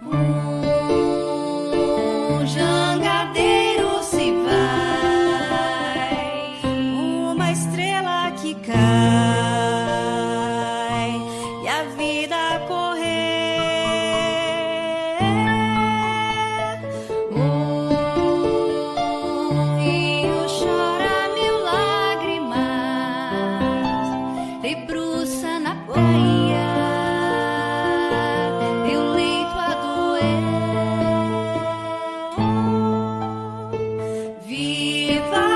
Um jangadeiro se vai, uma estrela que cai e a vida a correr. Um rio chora mil lágrimas, debruça na praia, meu leito a doer. Viva,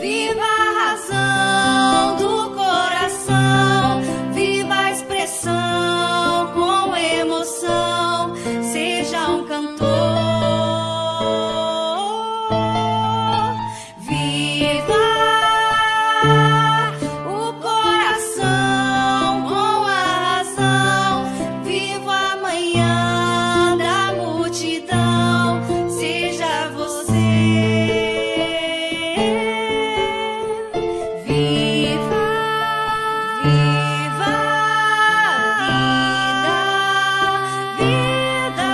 viva a razão do coração, viva a expressão com emoção, seja um cantor. Viva o coração com a razão, viva amanhã da multidão, seja você. Viva, viva a vida, vida,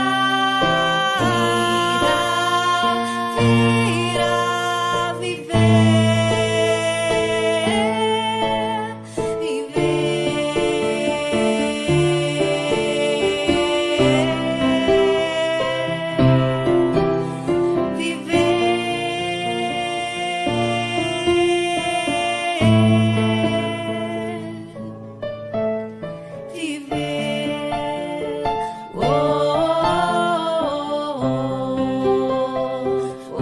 vida, viver. Oh, oh,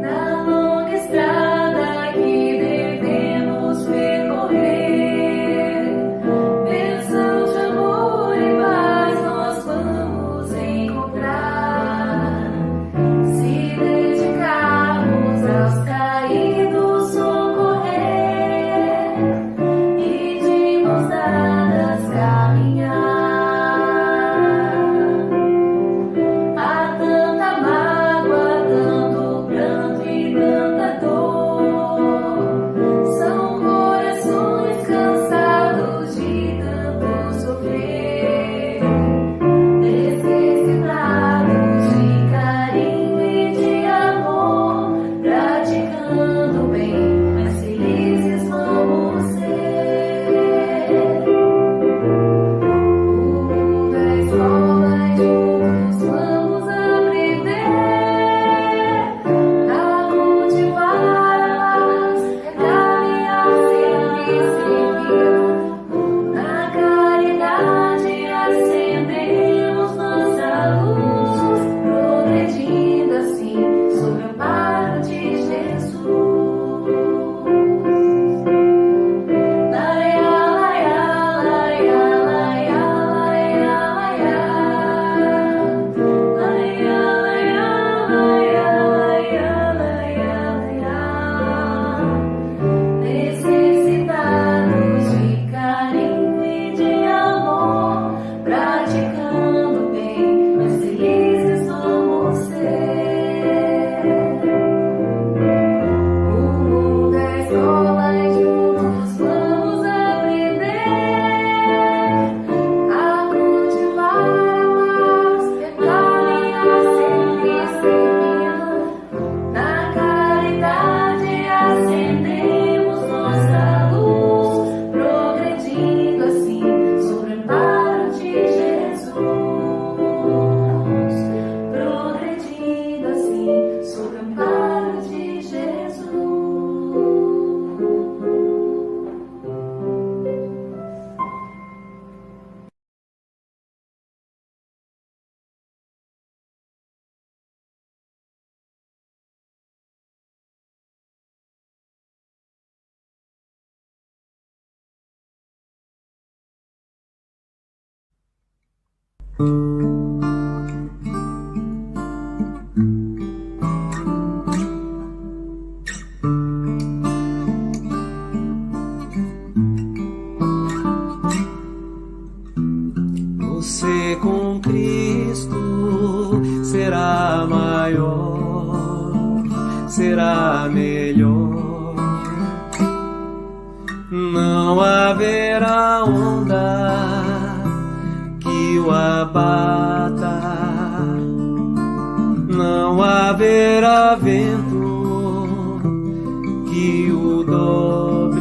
na longa estrada que devemos percorrer, bênção de amor e paz nós vamos encontrar. Se dedicarmos aos caídos socorrer e de mãos dadas caminhar. Há tanta mágoa, tanto pranto e tanta dor. São corações cansados de tanto sofrer, necessitados de carinho e de amor, praticando o bem, mas felizes vamos ser. O mundo é escola e juntos vamos aprender a cultivar a paz, caminhar sempre seguindo. Na caridade acendemos nossa luz, progredindo assim sob o amparo de Jesus. Laia, laia, laia, laia, laia, laia. Laia, laia, laia, laia, laia, laia. Necessitados de carinho e de amor, praticando o bem, mas felizes vamos ser. O mundo é escola e juntos vamos aprender a cultivar a paz, caminhar sempre seguindo. Na caridade acendemos nossa luz, progredindo assim sobre o amparo de Jesus. Progredindo assim sobre o amparo de Jesus. será melhor. Não haverá onda que o abata, não haverá vento que o dobre,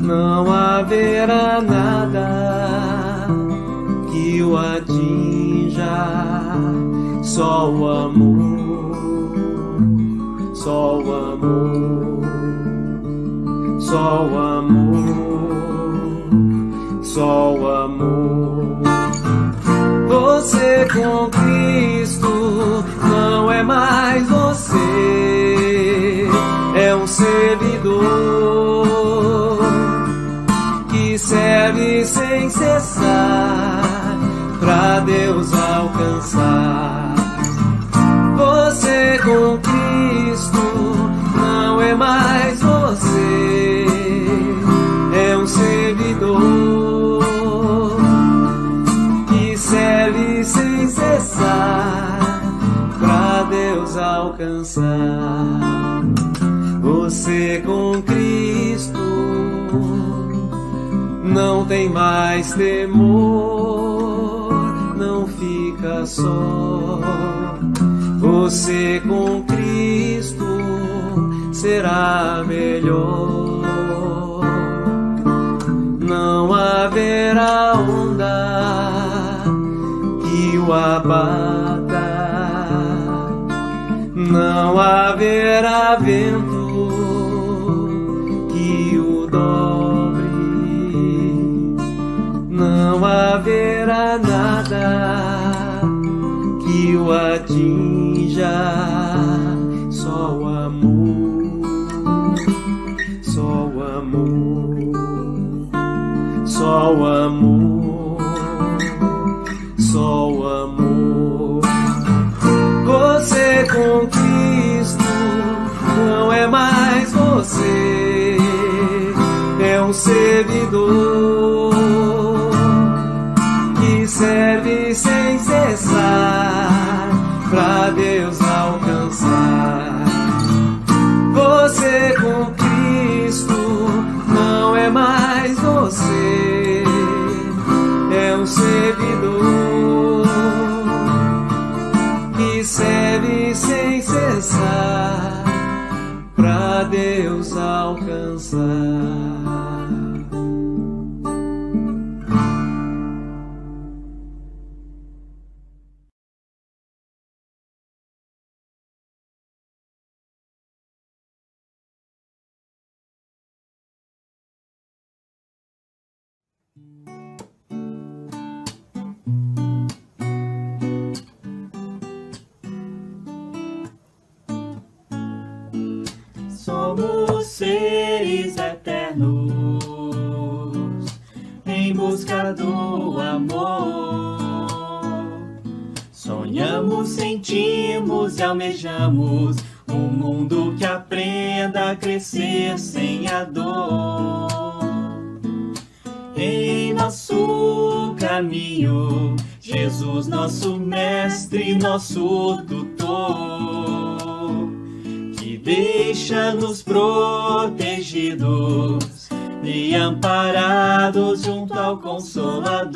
não haverá nada que o atinja, só o amor, só o amor, só o amor, só o amor. Você com Cristo não é mais você, é um servidor que serve sem cessar pra Deus alcançar. Você com Cristo não é mais você, é um servidor que serve sem cessar pra Deus alcançar. Você com Cristo não tem mais temor, não fica só. Você com Cristo será melhor. Não haverá onda que o abata, não haverá vento que o dobre, não haverá nada que o atinja, só o amor, só o amor, só o amor, só o amor. Você com Cristo não é mais você, é um servidor que serve sem cessar pra Deus alcançar. Você com Cristo não é mais você, é um servidor que serve sem cessar pra Deus alcançar. Somos seres eternos em busca do amor. Sonhamos, sentimos e almejamos um mundo que aprenda a crescer sem a dor. Em nosso caminho, Jesus, nosso mestre, nosso tutor, que deixa-nos protegidos e amparados junto ao Consolador.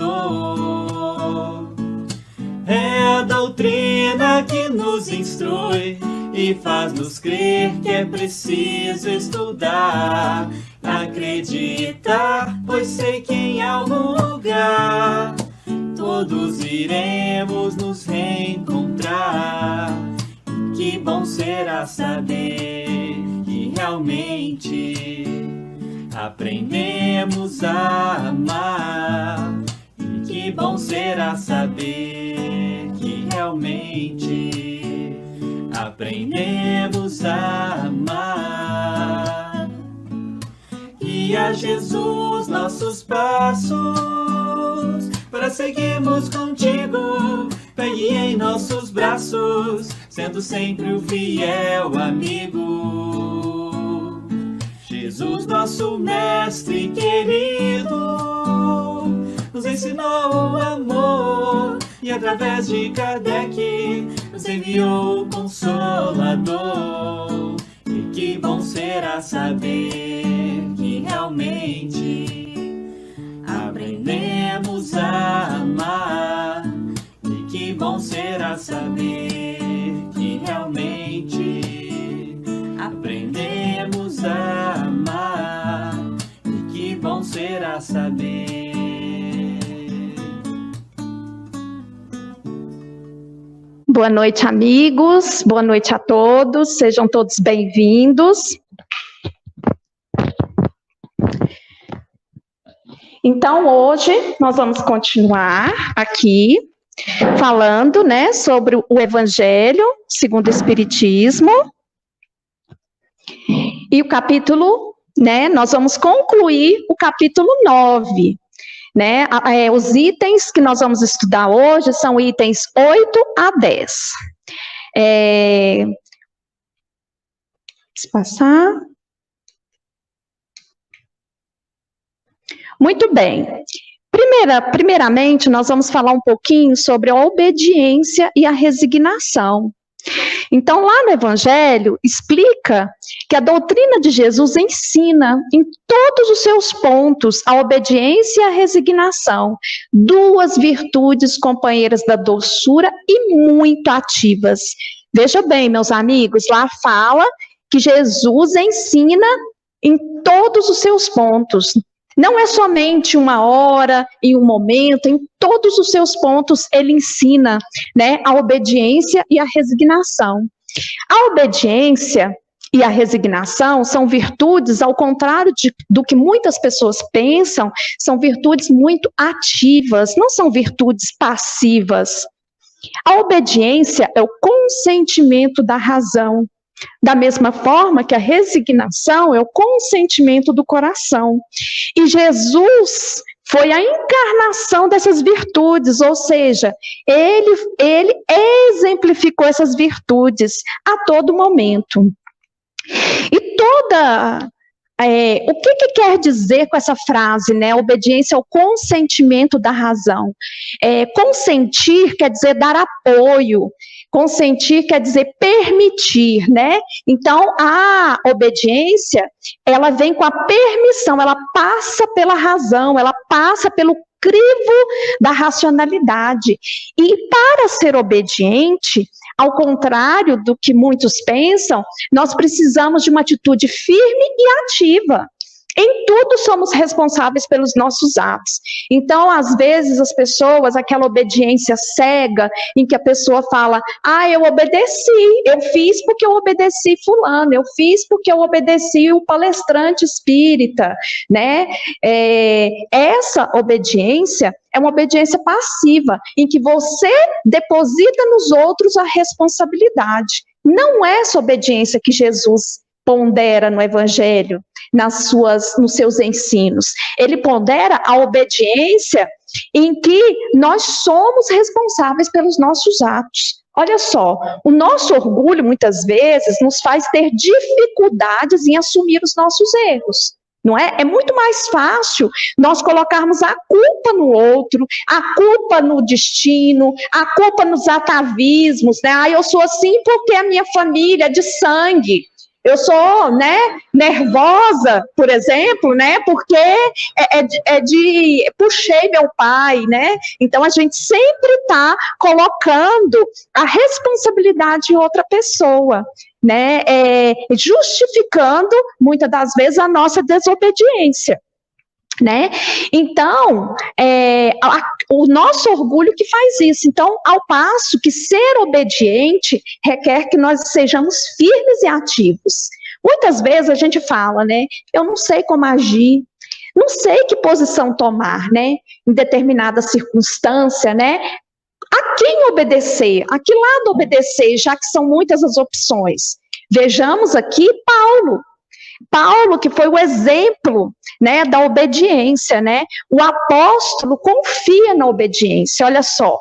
É a doutrina que nos instrui e faz-nos crer que é preciso estudar, acreditar, pois sei que em algum lugar todos iremos nos reencontrar. Que bom será saber que realmente aprendemos a amar. E que bom será saber que realmente aprendemos a amar. E a Jesus nossos passos para seguirmos contigo. Pegue em nossos braços, sendo sempre o fiel amigo. Jesus, nosso mestre querido, nos ensinou o amor e através de Kardec nos enviou o Consolador. E que bom será saber que realmente aprendemos a amar. E que bom será saber que realmente aprendemos a amar. E que bom será saber. Boa noite, amigos. Boa noite a todos. Sejam todos bem-vindos. Então, hoje nós vamos continuar aqui falando, né, sobre o Evangelho segundo o Espiritismo. E o capítulo, né, nós vamos concluir o capítulo 9. Né? Os itens que nós vamos estudar hoje são itens 8 a 10. Deixa eu passar. Muito bem. Primeiramente, nós vamos falar um pouquinho sobre a obediência e a resignação. Então, lá no Evangelho, explica que a doutrina de Jesus ensina em todos os seus pontos a obediência e a resignação, duas virtudes companheiras da doçura e muito ativas. Veja bem, meus amigos, lá fala que Jesus ensina em todos os seus pontos. Não é somente uma hora e um momento, em todos os seus pontos ele ensina, né, a obediência e a resignação. A obediência e a resignação são virtudes, ao contrário do que muitas pessoas pensam, são virtudes muito ativas, não são virtudes passivas. A obediência é o consentimento da razão, da mesma forma que a resignação é o consentimento do coração. E Jesus foi a encarnação dessas virtudes, ou seja, ele exemplificou essas virtudes a todo momento. E o que quer dizer com essa frase, né? Obediência ao consentimento da razão. Consentir quer dizer dar apoio. Consentir quer dizer permitir, né? Então, a obediência, ela vem com a permissão, ela passa pela razão, ela passa pelo crivo da racionalidade. E para ser obediente, ao contrário do que muitos pensam, nós precisamos de uma atitude firme e ativa. Em tudo somos responsáveis pelos nossos atos. Então, às vezes, as pessoas, aquela obediência cega, em que a pessoa fala, eu obedeci, eu fiz porque eu obedeci fulano, eu fiz porque eu obedeci o palestrante espírita, né? Essa obediência é uma obediência passiva, em que você deposita nos outros a responsabilidade. Não é essa obediência que Jesus pondera no Evangelho, nos seus ensinos. Ele pondera a obediência em que nós somos responsáveis pelos nossos atos. Olha só, o nosso orgulho, muitas vezes, nos faz ter dificuldades em assumir os nossos erros. Não é? É muito mais fácil nós colocarmos a culpa no outro, a culpa no destino, a culpa nos atavismos, né? Eu sou assim porque a minha família é de sangue. Eu sou, né, nervosa, por exemplo, né, porque puxei meu pai, né, então a gente sempre está colocando a responsabilidade em outra pessoa, né, justificando, muitas das vezes, a nossa desobediência. Né? Então, o nosso orgulho que faz isso. Então, ao passo que ser obediente requer que nós sejamos firmes e ativos. Muitas vezes a gente fala, né? Eu não sei como agir, não sei que posição tomar, né? Em determinada circunstância, né? A quem obedecer? A que lado obedecer, já que são muitas as opções? Vejamos aqui Paulo, que foi o exemplo, né, da obediência, né? O apóstolo confia na obediência. Olha só,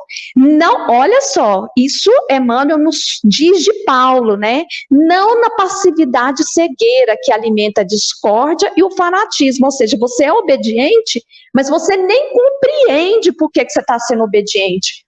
isso Emmanuel nos diz de Paulo, né? Não na passividade cegueira que alimenta a discórdia e o fanatismo. Ou seja, você é obediente, mas você nem compreende por que você está sendo obediente.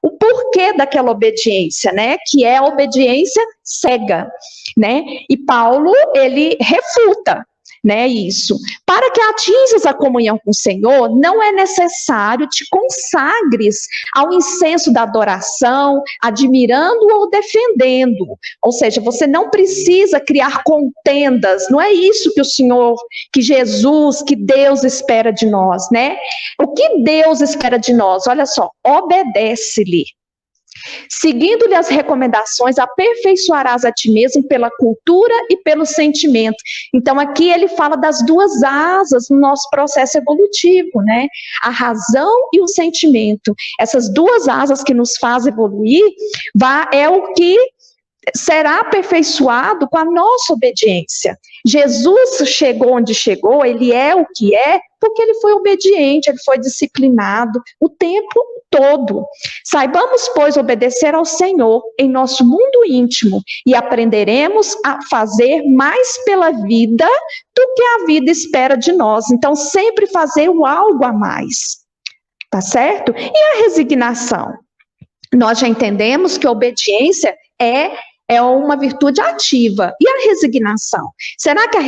o porquê daquela obediência, né? Que é a obediência cega, né? E Paulo, ele refuta, né, isso. Para que atinjas a comunhão com o Senhor, não é necessário te consagres ao incenso da adoração, admirando ou defendendo. Ou seja, você não precisa criar contendas, não é isso que o Senhor, que Jesus, que Deus espera de nós, né? O que Deus espera de nós? Olha só, obedece-lhe. Seguindo-lhe as recomendações, aperfeiçoarás a ti mesmo pela cultura e pelo sentimento. Então, aqui ele fala das duas asas no nosso processo evolutivo, né? A razão e o sentimento. Essas duas asas que nos fazem evoluir, é o que será aperfeiçoado com a nossa obediência. Jesus chegou onde chegou, ele é o que é, porque ele foi obediente, ele foi disciplinado o tempo todo. Saibamos, pois, obedecer ao Senhor em nosso mundo íntimo e aprenderemos a fazer mais pela vida do que a vida espera de nós. Então, sempre fazer algo a mais. Tá certo? E a resignação? Nós já entendemos que a obediência é uma virtude ativa. E a resignação? Será que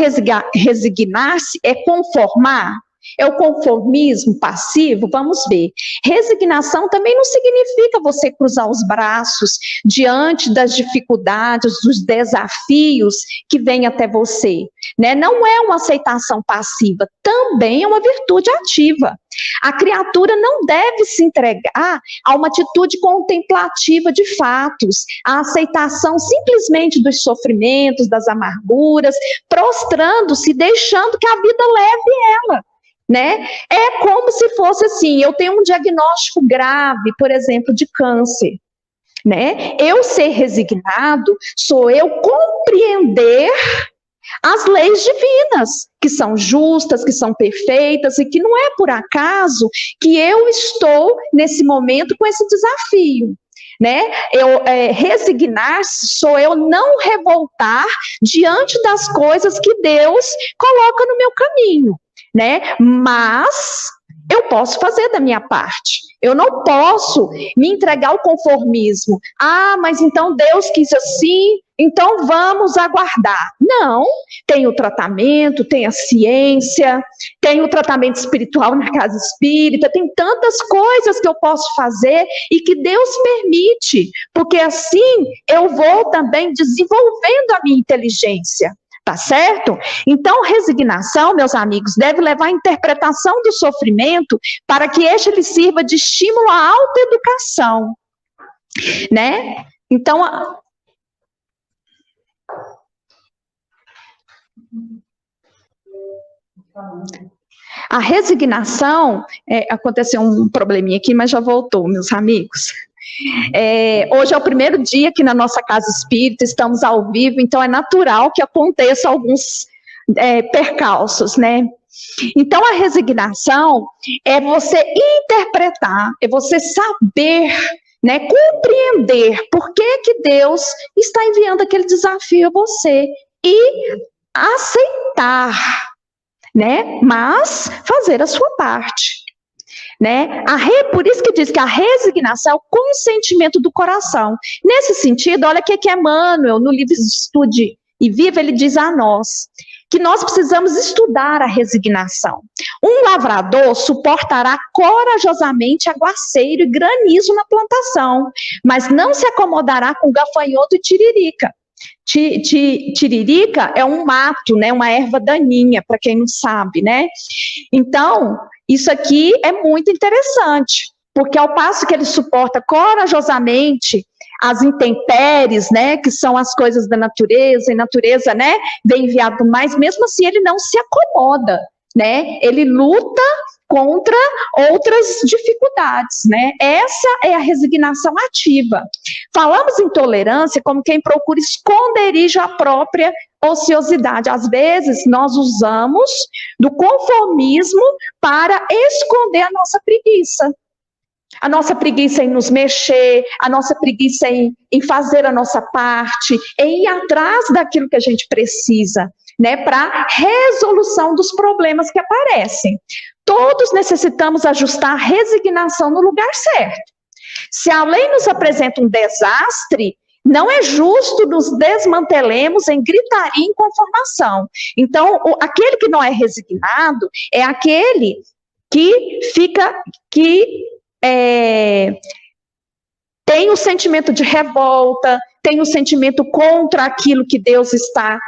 resignar-se é conformar? É o conformismo passivo? Vamos ver. Resignação também não significa você cruzar os braços diante das dificuldades, dos desafios que vêm até você, né? Não é uma aceitação passiva, também é uma virtude ativa. A criatura não deve se entregar a uma atitude contemplativa de fatos, a aceitação simplesmente dos sofrimentos, das amarguras, prostrando-se, deixando que a vida leve ela. Né? É como se fosse assim, eu tenho um diagnóstico grave, por exemplo, de câncer, né? Eu ser resignado, sou eu compreender as leis divinas, que são justas, que são perfeitas, e que não é por acaso que eu estou nesse momento com esse desafio. Né? Resignar-se sou eu não revoltar diante das coisas que Deus coloca no meu caminho. Né? Mas eu posso fazer da minha parte. Eu não posso me entregar ao conformismo. Ah, mas então Deus quis assim, então vamos aguardar. Não, tem o tratamento, tem a ciência, tem o tratamento espiritual na casa espírita, tem tantas coisas que eu posso fazer e que Deus permite, porque assim eu vou também desenvolvendo a minha inteligência. Tá certo? Então, resignação, meus amigos, deve levar à interpretação do sofrimento para que este lhe sirva de estímulo à autoeducação. Né? Então, a resignação, aconteceu um probleminha aqui, mas já voltou, meus amigos. Hoje é o primeiro dia aqui na nossa casa espírita, estamos ao vivo, então é natural que aconteça alguns percalços, né? Então a resignação é você interpretar, é você saber, né, compreender por que Deus está enviando aquele desafio a você e aceitar, né? Mas fazer a sua parte. Né? Por isso que diz que a resignação é o consentimento do coração. Nesse sentido, olha o que Emmanuel, no livro Estude e Viva, ele diz a nós, que nós precisamos estudar a resignação. Um lavrador suportará corajosamente aguaceiro e granizo na plantação, mas não se acomodará com gafanhoto e tiririca. Tiririca é um mato, né, uma erva daninha, para quem não sabe, né? Então, isso aqui é muito interessante, porque ao passo que ele suporta corajosamente as intempéries, né, que são as coisas da natureza, e natureza, né, vem enviado mais, mesmo assim ele não se acomoda, né? Ele luta contra outras dificuldades, né? Essa é a resignação ativa. Falamos em tolerância como quem procura esconderijo à própria ociosidade. Às vezes, nós usamos do conformismo para esconder a nossa preguiça. A nossa preguiça em nos mexer, a nossa preguiça em fazer a nossa parte, em ir atrás daquilo que a gente precisa, né, para resolução dos problemas que aparecem. Todos necessitamos ajustar a resignação no lugar certo. Se a lei nos apresenta um desastre, não é justo nos desmantelemos em gritaria e inconformação. Então, aquele que não é resignado é aquele que tem o sentimento de revolta, tem o sentimento contra aquilo que Deus está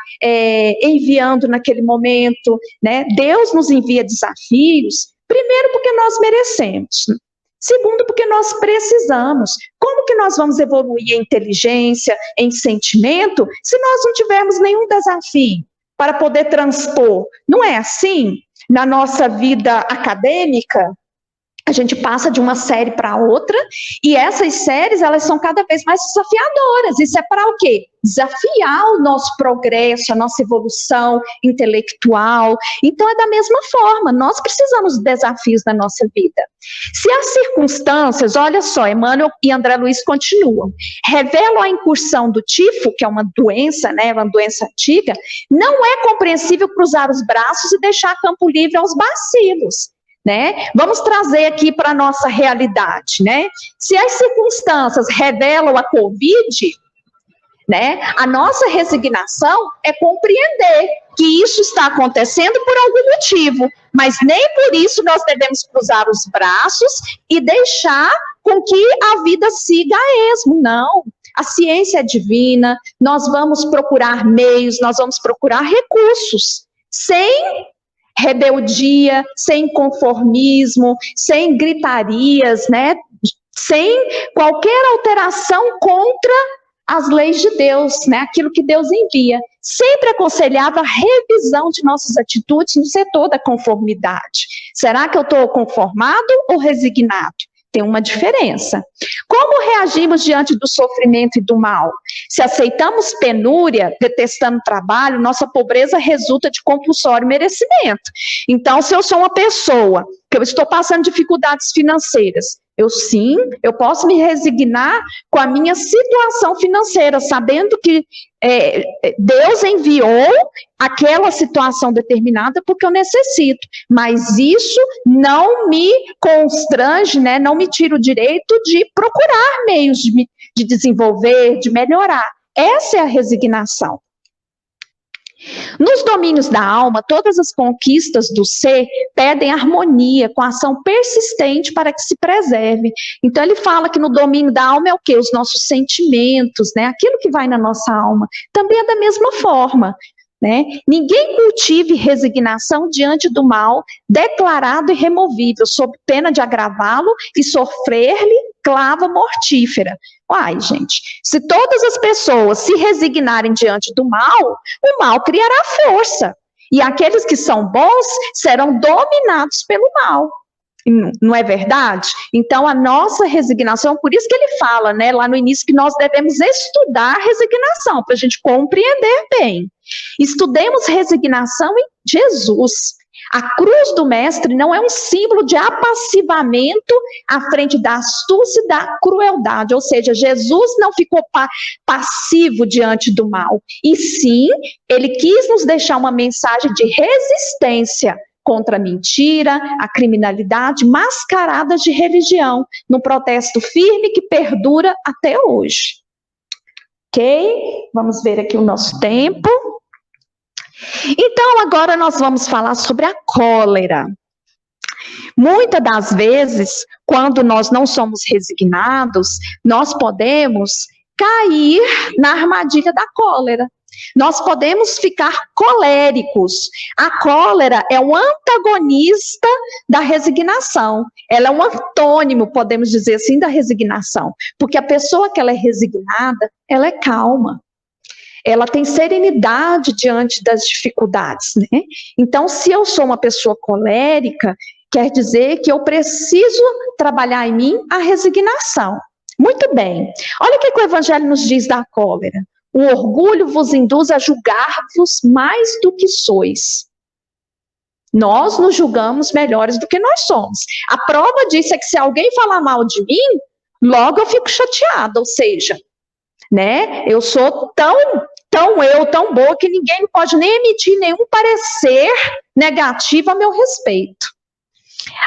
enviando naquele momento, né? Deus nos envia desafios, primeiro porque nós merecemos, segundo porque nós precisamos. Como que nós vamos evoluir em inteligência, em sentimento, se nós não tivermos nenhum desafio para poder transpor? Não é assim? Na nossa vida acadêmica, a gente passa de uma série para outra, e essas séries, elas são cada vez mais desafiadoras. Isso é para o quê? Desafiar o nosso progresso, a nossa evolução intelectual. Então, é da mesma forma, nós precisamos de desafios na nossa vida. Se as circunstâncias, olha só, Emmanuel e André Luiz continuam, revelam a incursão do tifo, que é uma doença, né, uma doença antiga, não é compreensível cruzar os braços e deixar campo livre aos bacilos. Né? Vamos trazer aqui para a nossa realidade, né? Se as circunstâncias revelam a Covid, né, a nossa resignação é compreender que isso está acontecendo por algum motivo, mas nem por isso nós devemos cruzar os braços e deixar com que a vida siga a esmo, não. A ciência é divina, nós vamos procurar meios, nós vamos procurar recursos, sem rebeldia, sem conformismo, sem gritarias, né? Sem qualquer alteração contra as leis de Deus, né? Aquilo que Deus envia. Sempre aconselhava a revisão de nossas atitudes no setor da conformidade. Será que eu estou conformado ou resignado? Tem uma diferença. Como reagimos diante do sofrimento e do mal? Se aceitamos penúria, detestando trabalho, nossa pobreza resulta de compulsório merecimento. Então, se eu sou uma pessoa que eu estou passando dificuldades financeiras, eu posso me resignar com a minha situação financeira, sabendo que Deus enviou aquela situação determinada porque eu necessito, mas isso não me constrange, né, não me tira o direito de procurar meios de desenvolver, de melhorar. Essa é a resignação. Nos domínios da alma, todas as conquistas do ser pedem harmonia com a ação persistente para que se preserve. Então ele fala que no domínio da alma é o quê? Os nossos sentimentos, né? Aquilo que vai na nossa alma. Também é da mesma forma, né? Ninguém cultive resignação diante do mal declarado irremovível, sob pena de agravá-lo e sofrer-lhe clava mortífera. Uai, gente, se todas as pessoas se resignarem diante do mal, o mal criará força. E aqueles que são bons serão dominados pelo mal. Não é verdade? Então, a nossa resignação, por isso que ele fala, né, lá no início, que nós devemos estudar a resignação, para a gente compreender bem. Estudemos resignação em Jesus. A cruz do mestre não é um símbolo de apassivamento à frente da astúcia e da crueldade, ou seja, Jesus não ficou passivo diante do mal, e sim, ele quis nos deixar uma mensagem de resistência contra a mentira, a criminalidade, mascaradas de religião, num protesto firme que perdura até hoje. Ok? Vamos ver aqui o nosso tempo. Então, agora nós vamos falar sobre a cólera. Muitas das vezes, quando nós não somos resignados, nós podemos cair na armadilha da cólera. Nós podemos ficar coléricos. A cólera é um antagonista da resignação. Ela é um antônimo, podemos dizer assim, da resignação. Porque a pessoa que ela é resignada, ela é calma. Ela tem serenidade diante das dificuldades, né? Então, se eu sou uma pessoa colérica, quer dizer que eu preciso trabalhar em mim a resignação. Muito bem. Olha o que o Evangelho nos diz da cólera. O orgulho vos induz a julgar-vos mais do que sois. Nós nos julgamos melhores do que nós somos. A prova disso é que se alguém falar mal de mim, logo eu fico chateada, ou seja, né? Eu sou tão boa que ninguém pode nem emitir nenhum parecer negativo a meu respeito.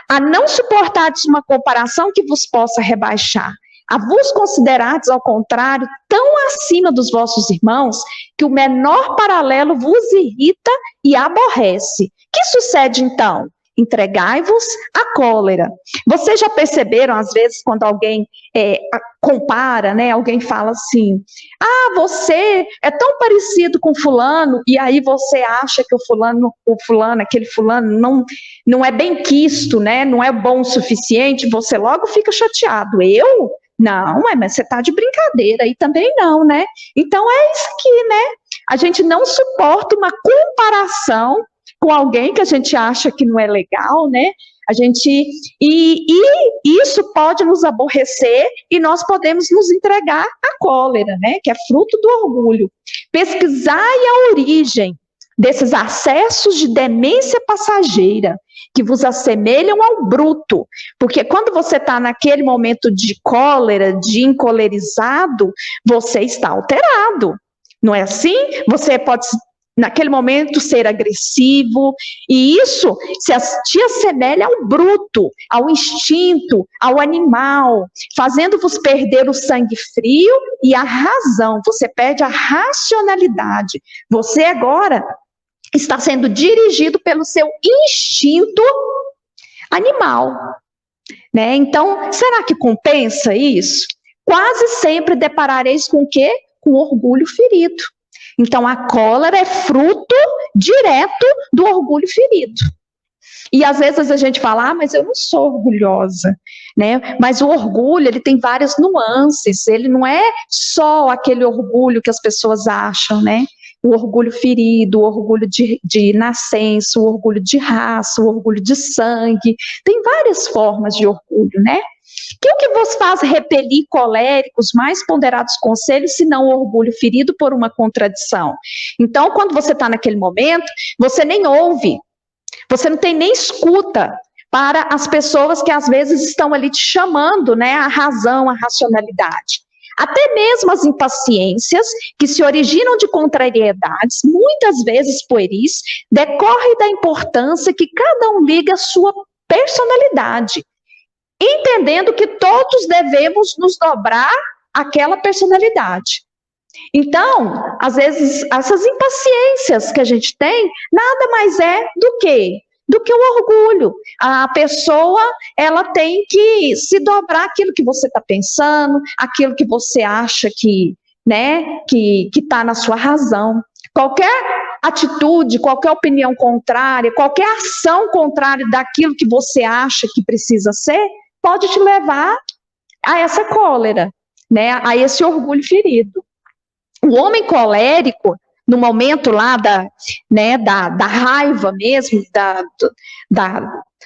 A não suportardes uma comparação que vos possa rebaixar. a vos considerardes, ao contrário, tão acima dos vossos irmãos, que o menor paralelo vos irrita e aborrece. Que sucede então? Entregai-vos à cólera. Vocês já perceberam, às vezes, quando alguém compara, né? Alguém fala assim, você é tão parecido com fulano, e aí você acha que aquele fulano não é bem quisto, né? Não é bom o suficiente, você logo fica chateado. Eu? Não, mas você está de brincadeira, aí também não, né? Então é isso aqui, né? A gente não suporta uma comparação com alguém que a gente acha que não é legal, né? E isso pode nos aborrecer e nós podemos nos entregar à cólera, né? Que é fruto do orgulho. Pesquisai a origem desses acessos de demência passageira que vos assemelham ao bruto, porque quando você está naquele momento de cólera, de encolerizado, você está alterado, não é assim? Você pode, naquele momento, ser agressivo, e isso te assemelha ao bruto, ao instinto, ao animal, fazendo-vos perder o sangue frio e a razão, você perde a racionalidade, você agora está sendo dirigido pelo seu instinto animal, né? Então, será que compensa isso? Quase sempre deparareis com o quê? Com orgulho ferido. Então, a cólera é fruto direto do orgulho ferido. E às vezes a gente fala, mas eu não sou orgulhosa, né? Mas o orgulho, ele tem várias nuances, ele não é só aquele orgulho que as pessoas acham, né? O orgulho ferido, o orgulho de nascença, o orgulho de raça, o orgulho de sangue. Tem várias formas de orgulho, né? Que o que vos faz repelir coléricos, mais ponderados conselhos, se não o orgulho ferido por uma contradição? Então, quando você está naquele momento, você nem ouve, você não tem nem escuta para as pessoas que às vezes estão ali te chamando, né? A razão, a racionalidade. Até mesmo as impaciências, que se originam de contrariedades, muitas vezes pueris, decorrem da importância que cada um liga à sua personalidade, entendendo que todos devemos nos dobrar àquela personalidade. Então, às vezes, essas impaciências que a gente tem, nada mais é do que o orgulho. A pessoa, ela tem que se dobrar aquilo que você está pensando, aquilo que você acha que está na sua razão. Qualquer atitude, qualquer opinião contrária, qualquer ação contrária daquilo que você acha que precisa ser, pode te levar a essa cólera, né? A esse orgulho ferido. O homem colérico, no momento lá da raiva mesmo,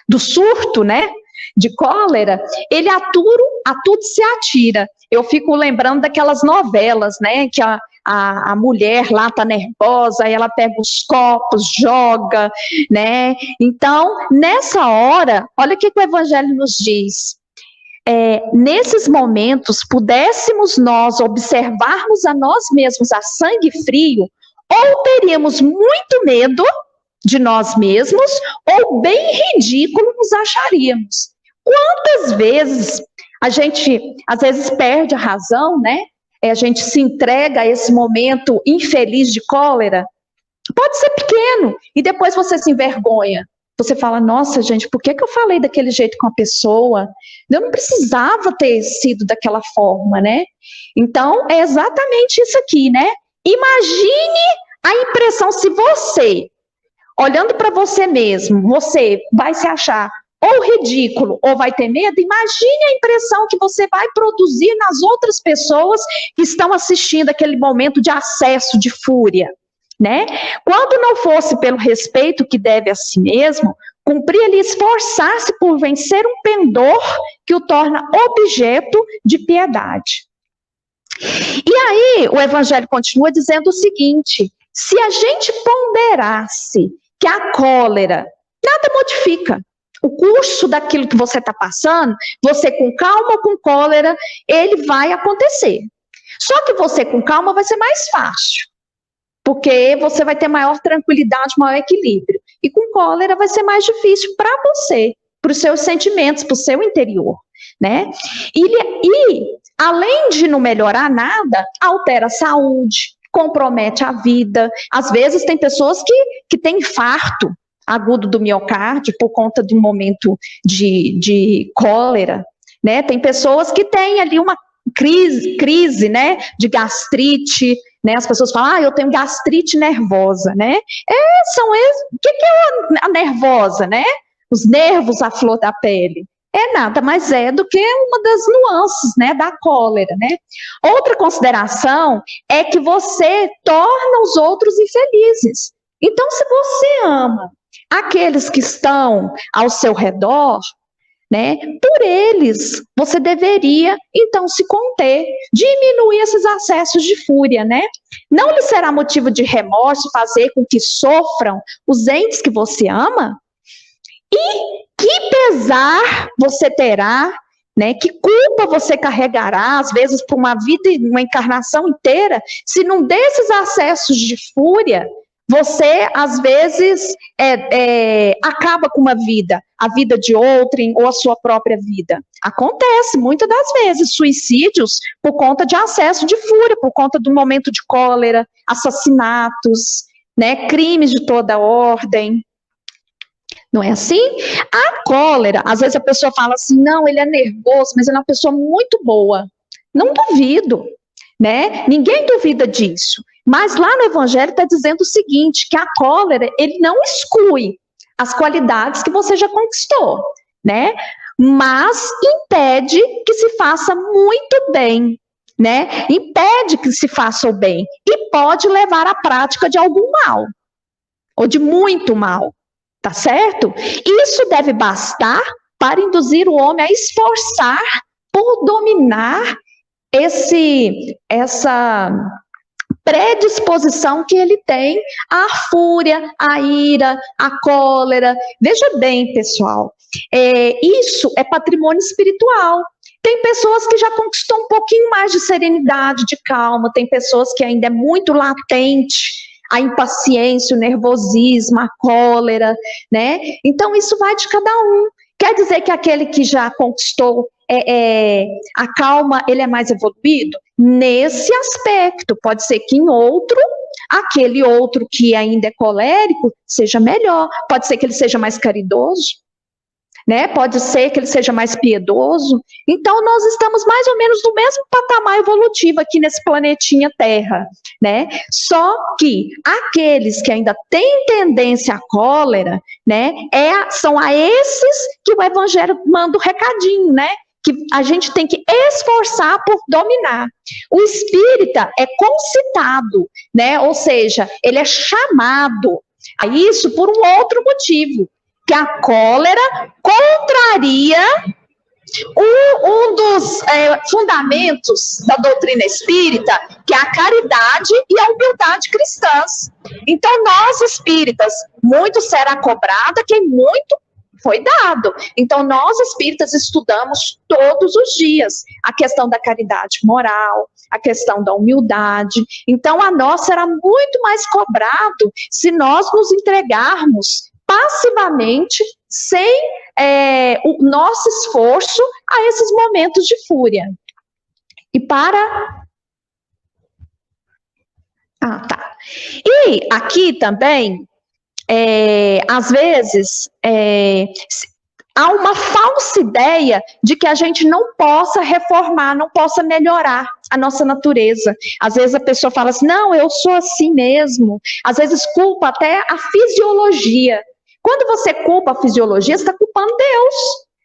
do surto, né, de cólera, ele a tudo se atira. Eu fico lembrando daquelas novelas, né, que a mulher lá tá nervosa, aí ela pega os copos, joga, né? Então, nessa hora, olha o que o Evangelho nos diz. Nesses momentos, pudéssemos nós observarmos a nós mesmos a sangue frio, ou teríamos muito medo de nós mesmos, ou bem ridículo nos acharíamos. Quantas vezes a gente, às vezes, perde a razão, né? A gente se entrega a esse momento infeliz de cólera. Pode ser pequeno, e depois você se envergonha. Você fala, nossa, gente, por que eu falei daquele jeito com a pessoa? Eu não precisava ter sido daquela forma, né? Então, é exatamente isso aqui, né? Imagine a impressão, se você, olhando para você mesmo, você vai se achar ou ridículo ou vai ter medo, imagine a impressão que você vai produzir nas outras pessoas que estão assistindo aquele momento de acesso de fúria, né? Quando não fosse pelo respeito que deve a si mesmo, cumpria-lhe esforçar-se por vencer um pendor que o torna objeto de piedade. E aí, o Evangelho continua dizendo o seguinte: se a gente ponderasse que a cólera nada modifica, o curso daquilo que você está passando, você com calma ou com cólera, ele vai acontecer. Só que você com calma vai ser mais fácil, porque você vai ter maior tranquilidade, maior equilíbrio. E com cólera vai ser mais difícil para você, para os seus sentimentos, para o seu interior, né? E além de não melhorar nada, altera a saúde, compromete a vida. Às vezes tem pessoas que têm infarto agudo do miocárdio por conta de um momento de cólera, né? Tem pessoas que têm ali uma crise, né, de gastrite, né? As pessoas falam, eu tenho gastrite nervosa, né? O que é a nervosa, né? Os nervos à flor da pele. É nada mais do que uma das nuances, né, da cólera, né? Outra consideração é que você torna os outros infelizes. Então, se você ama aqueles que estão ao seu redor, né, por eles, você deveria, então, se conter, diminuir esses acessos de fúria, né? Não lhe será motivo de remorso fazer com que sofram os entes que você ama? E que pesar você terá, né? Que culpa você carregará, às vezes, por uma vida, uma encarnação inteira, se num desses acessos de fúria, você, às vezes, acaba com uma vida, a vida de outrem ou a sua própria vida. Acontece, muitas das vezes, suicídios por conta de acesso de fúria, por conta do momento de cólera, assassinatos, né, crimes de toda ordem. Não é assim? A cólera, às vezes a pessoa fala assim, não, ele é nervoso, mas ele é uma pessoa muito boa. Não duvido, né? Ninguém duvida disso. Mas lá no Evangelho está dizendo o seguinte, que a cólera, ele não exclui as qualidades que você já conquistou, né? Mas impede que se faça muito bem, né? Impede que se faça o bem e pode levar à prática de algum mal, ou de muito mal, tá certo? Isso deve bastar para induzir o homem a esforçar por dominar essa predisposição que ele tem à fúria, à ira, à cólera. Veja bem, pessoal, isso é patrimônio espiritual. Tem pessoas que já conquistou um pouquinho mais de serenidade, de calma, tem pessoas que ainda é muito latente a impaciência, o nervosismo, a cólera, né? Então, isso vai de cada um. Quer dizer que aquele que já conquistou a calma, ele é mais evoluído? Nesse aspecto, pode ser que em outro, aquele outro que ainda é colérico, seja melhor. Pode ser que ele seja mais caridoso, né? Pode ser que ele seja mais piedoso. Então, nós estamos mais ou menos no mesmo patamar evolutivo aqui nesse planetinha Terra, né? Só que aqueles que ainda têm tendência à cólera, né? São a esses que o Evangelho manda o recadinho, né? Que a gente tem que esforçar por dominar. O espírita é concitado, né? Ou seja, ele é chamado a isso por um outro motivo, que a cólera contraria um dos fundamentos da doutrina espírita, que é a caridade e a humildade cristãs. Então, nós espíritas, muito será cobrado, quem muito foi dado. Então, nós espíritas estudamos todos os dias a questão da caridade moral, a questão da humildade. Então, a nós será muito mais cobrado se nós nos entregarmos passivamente, sem o nosso esforço, a esses momentos de fúria. E E aqui também, às vezes, há uma falsa ideia de que a gente não possa reformar, não possa melhorar a nossa natureza. Às vezes a pessoa fala assim, não, eu sou assim mesmo. Às vezes culpa até a fisiologia. Quando você culpa a fisiologia, você está culpando Deus.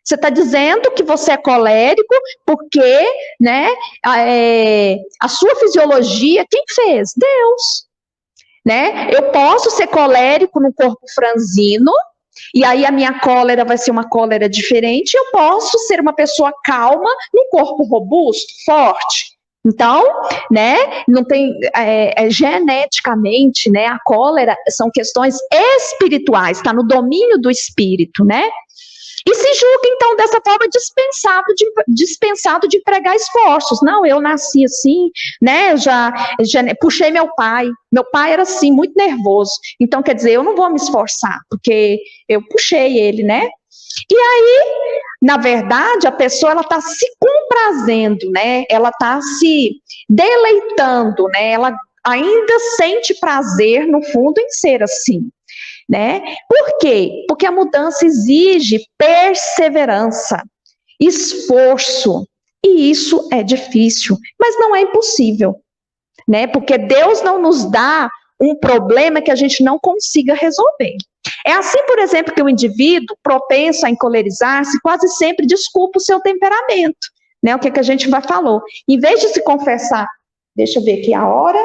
Você está dizendo que você é colérico porque, né, a sua fisiologia, quem fez? Deus. Né? Eu posso ser colérico no corpo franzino, e aí a minha cólera vai ser uma cólera diferente. Eu posso ser uma pessoa calma no corpo robusto, forte. Então, né, não tem, geneticamente, né, a cólera são questões espirituais, está no domínio do espírito, né? E se julga, então, dessa forma dispensado de empregar esforços. Não, eu nasci assim, né, já puxei meu pai era assim, muito nervoso. Então, quer dizer, eu não vou me esforçar, porque eu puxei ele, né? E aí, na verdade, a pessoa ela está se comprazendo, né? Ela está se deleitando, né? Ela ainda sente prazer, no fundo, em ser assim, né? Por quê? Porque a mudança exige perseverança, esforço, e isso é difícil, mas não é impossível, né? Porque Deus não nos dá um problema que a gente não consiga resolver. É assim, por exemplo, que o indivíduo propenso a encolerizar-se quase sempre desculpa o seu temperamento, né? O que a gente já falou. Em vez de se confessar, deixa eu ver aqui a hora.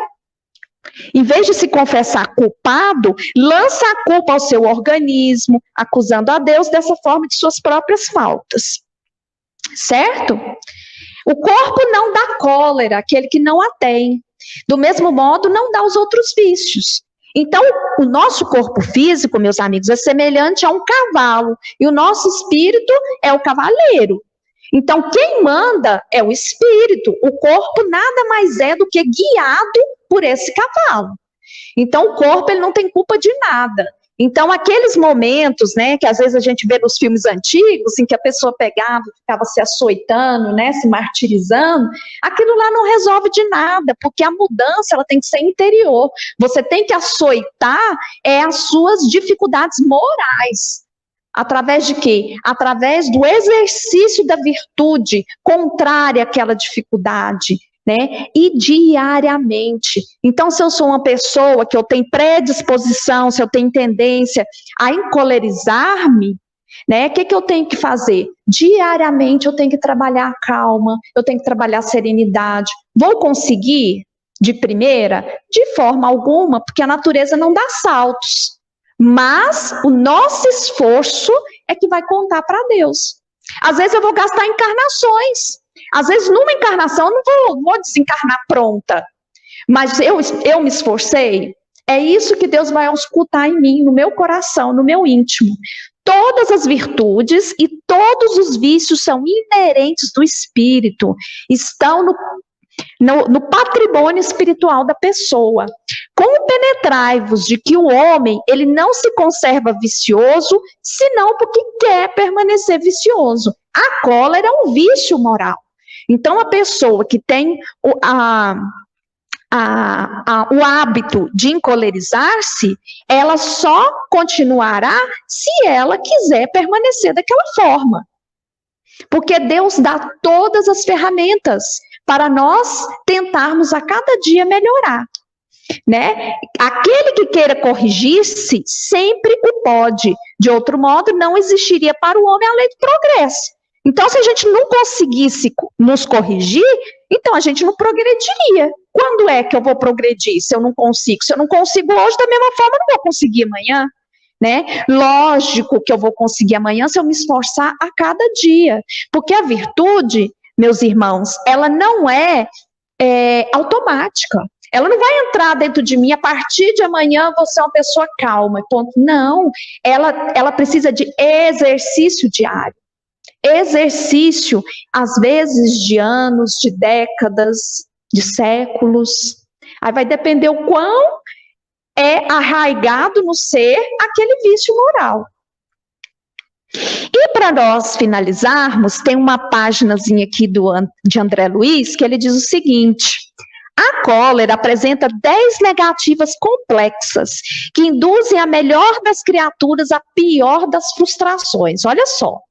Em vez de se confessar culpado, lança a culpa ao seu organismo, acusando a Deus dessa forma de suas próprias faltas. Certo? O corpo não dá cólera, aquele que não a tem. Do mesmo modo, não dá os outros vícios. Então, o nosso corpo físico, meus amigos, é semelhante a um cavalo, e o nosso espírito é o cavaleiro. Então, quem manda é o espírito. O corpo nada mais é do que guiado por esse cavalo. Então, o corpo ele não tem culpa de nada. Então, aqueles momentos, né, que às vezes a gente vê nos filmes antigos, em que a pessoa pegava, ficava se açoitando, né, se martirizando, aquilo lá não resolve de nada, porque a mudança ela tem que ser interior. Você tem que açoitar as suas dificuldades morais. Através de quê? Através do exercício da virtude contrária àquela dificuldade, né? E diariamente. Então, se eu sou uma pessoa que eu tenho predisposição, se eu tenho tendência a encolerizar-me, né? O que eu tenho que fazer? Diariamente eu tenho que trabalhar a calma, eu tenho que trabalhar a serenidade. Vou conseguir de primeira? De forma alguma, porque a natureza não dá saltos. Mas o nosso esforço é que vai contar para Deus. Às vezes eu vou gastar encarnações. Às vezes numa encarnação eu não vou desencarnar pronta. Mas eu me esforcei. É isso que Deus vai auscultar em mim, no meu coração, no meu íntimo. Todas as virtudes e todos os vícios são inerentes do espírito. Estão no patrimônio espiritual da pessoa. Compenetrai-vos de que o homem, ele não se conserva vicioso, senão porque quer permanecer vicioso. A cólera é um vício moral. Então, a pessoa que tem o hábito de encolerizar-se, ela só continuará se ela quiser permanecer daquela forma. Porque Deus dá todas as ferramentas para nós tentarmos a cada dia melhorar, né? Aquele que queira corrigir-se sempre o pode. De outro modo, não existiria para o homem a lei do progresso. Então, se a gente não conseguisse nos corrigir, então a gente não progrediria. Quando é que eu vou progredir se eu não consigo? Se eu não consigo hoje, da mesma forma, eu não vou conseguir amanhã. Né? Lógico que eu vou conseguir amanhã se eu me esforçar a cada dia. Porque a virtude, meus irmãos, ela não é automática. Ela não vai entrar dentro de mim, a partir de amanhã você é uma pessoa calma. Ponto. Não, ela precisa de exercício diário. Exercício, às vezes, de anos, de décadas, de séculos. Aí vai depender o quão é arraigado no ser aquele vício moral. E para nós finalizarmos, tem uma páginazinha aqui de André Luiz, que ele diz o seguinte: a cólera apresenta 10 negativas complexas, que induzem a melhor das criaturas à pior das frustrações. Olha só,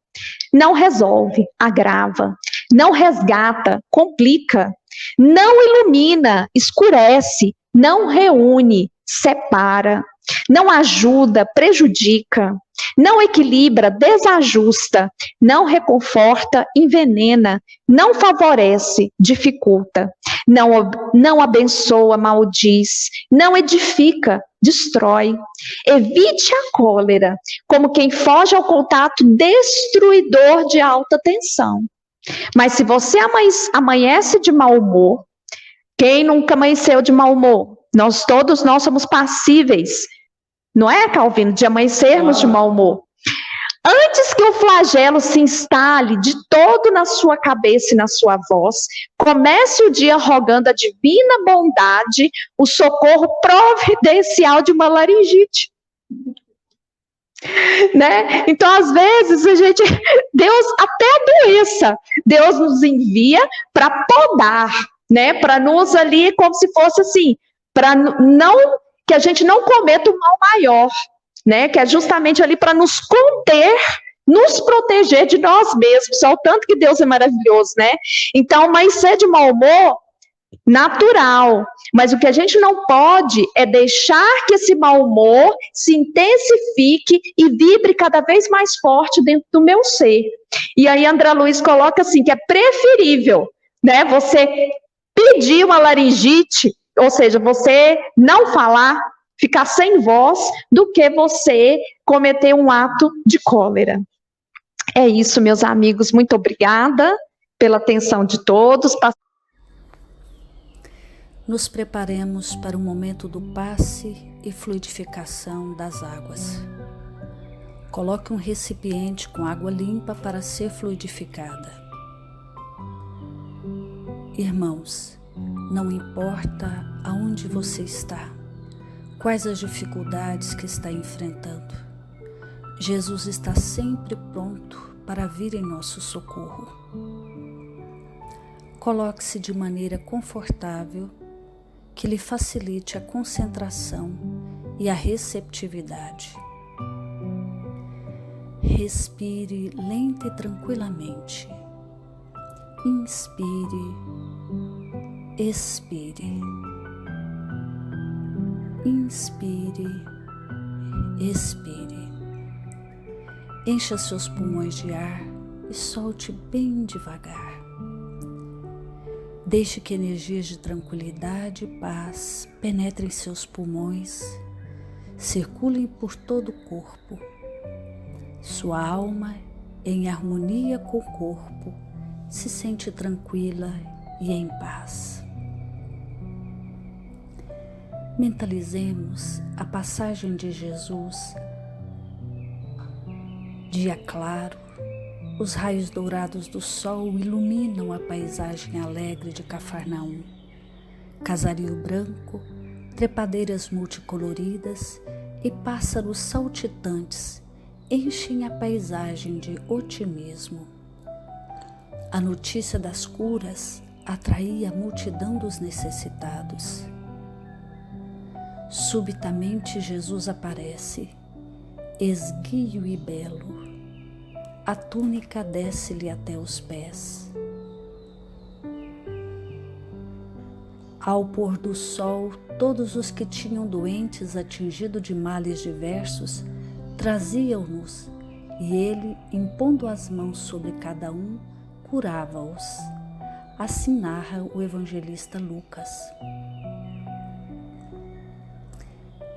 não resolve, agrava, não resgata, complica, não ilumina, escurece, não reúne, separa, não ajuda, prejudica, não equilibra, desajusta, não reconforta, envenena, não favorece, dificulta, não abençoa, maldiz, não edifica, destrói. Evite a cólera, como quem foge ao contato destruidor de alta tensão. Mas se você amanhece de mau humor, quem nunca amanheceu de mau humor? Todos nós somos passíveis, não é, Calvino, de amanhecermos de mau humor. Antes que o flagelo se instale de todo na sua cabeça e na sua voz, comece o dia rogando a divina bondade, o socorro providencial de uma laringite. Né? Então, às vezes, Deus até a doença, Deus nos envia para podar, né? Para nos ali, como se fosse assim, para não que a gente não cometa um mal maior, né? Que é justamente ali para nos conter, nos proteger de nós mesmos. Só o tanto que Deus é maravilhoso, né? Então, mas ser de mau humor natural, mas o que a gente não pode é deixar que esse mau humor se intensifique e vibre cada vez mais forte dentro do meu ser. E aí André Luiz coloca assim, que é preferível, né, você pedir uma laringite, ou seja, você não falar, ficar sem voz, do que você cometer um ato de cólera. É isso, meus amigos, muito obrigada pela atenção de todos. Nos preparemos para o momento do passe e fluidificação das águas. Coloque um recipiente com água limpa para ser fluidificada. Irmãos, não importa aonde você está, quais as dificuldades que está enfrentando, Jesus está sempre pronto para vir em nosso socorro. Coloque-se de maneira confortável, que lhe facilite a concentração e a receptividade. Respire lenta e tranquilamente. Inspire, expire. Inspire, expire. Encha seus pulmões de ar e solte bem devagar. Deixe que energias de tranquilidade e paz penetrem seus pulmões, circulem por todo o corpo. Sua alma, em harmonia com o corpo, se sente tranquila e em paz. Mentalizemos a passagem de Jesus, dia claro. Os raios dourados do sol iluminam a paisagem alegre de Cafarnaum. Casario branco, trepadeiras multicoloridas e pássaros saltitantes enchem a paisagem de otimismo. A notícia das curas atraía a multidão dos necessitados. Subitamente Jesus aparece, esguio e belo. A túnica desce-lhe até os pés. Ao pôr do sol, todos os que tinham doentes atingidos de males diversos traziam-nos, e ele, impondo as mãos sobre cada um, curava-os. Assim narra o evangelista Lucas.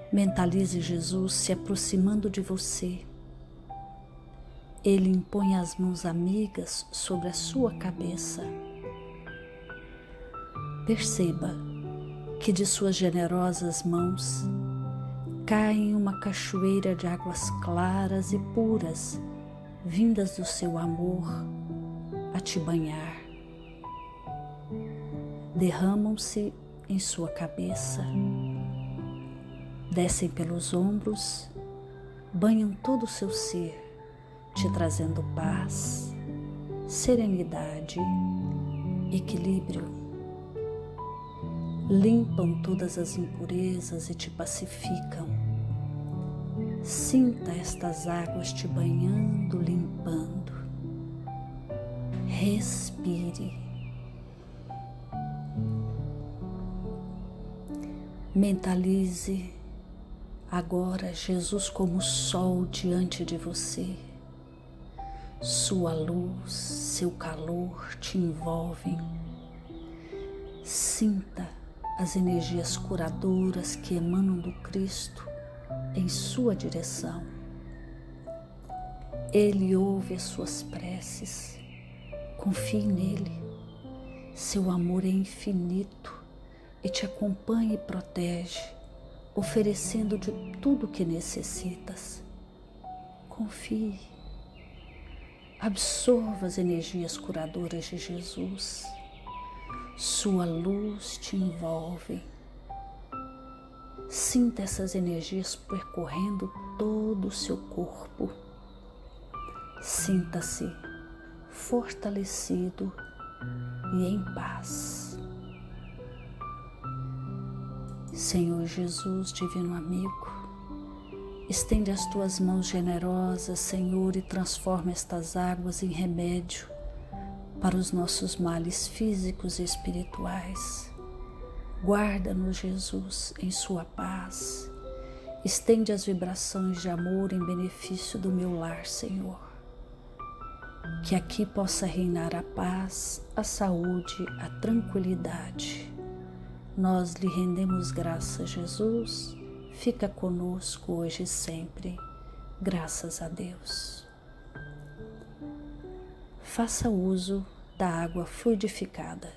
Mentalize Jesus se aproximando de você. Ele impõe as mãos amigas sobre a sua cabeça. Perceba que de suas generosas mãos caem uma cachoeira de águas claras e puras, vindas do seu amor a te banhar. Derramam-se em sua cabeça, descem pelos ombros, banham todo o seu ser, te trazendo paz, serenidade, equilíbrio. Limpam todas as impurezas e te pacificam. Sinta estas águas te banhando, limpando. Respire. Mentalize agora Jesus como sol diante de você. Sua luz, seu calor te envolvem. Sinta as energias curadoras que emanam do Cristo em sua direção. Ele ouve as suas preces. Confie nele. Seu amor é infinito e te acompanha e protege, oferecendo de tudo o que necessitas. Confie. Absorva as energias curadoras de Jesus. Sua luz te envolve. Sinta essas energias percorrendo todo o seu corpo. Sinta-se fortalecido e em paz. Senhor Jesus, divino amigo, estende as tuas mãos generosas, Senhor, e transforma estas águas em remédio para os nossos males físicos e espirituais. Guarda-nos, Jesus, em sua paz. Estende as vibrações de amor em benefício do meu lar, Senhor. Que aqui possa reinar a paz, a saúde, a tranquilidade. Nós lhe rendemos graças, Jesus. Fica conosco hoje e sempre. Graças a Deus. Faça uso da água fluidificada.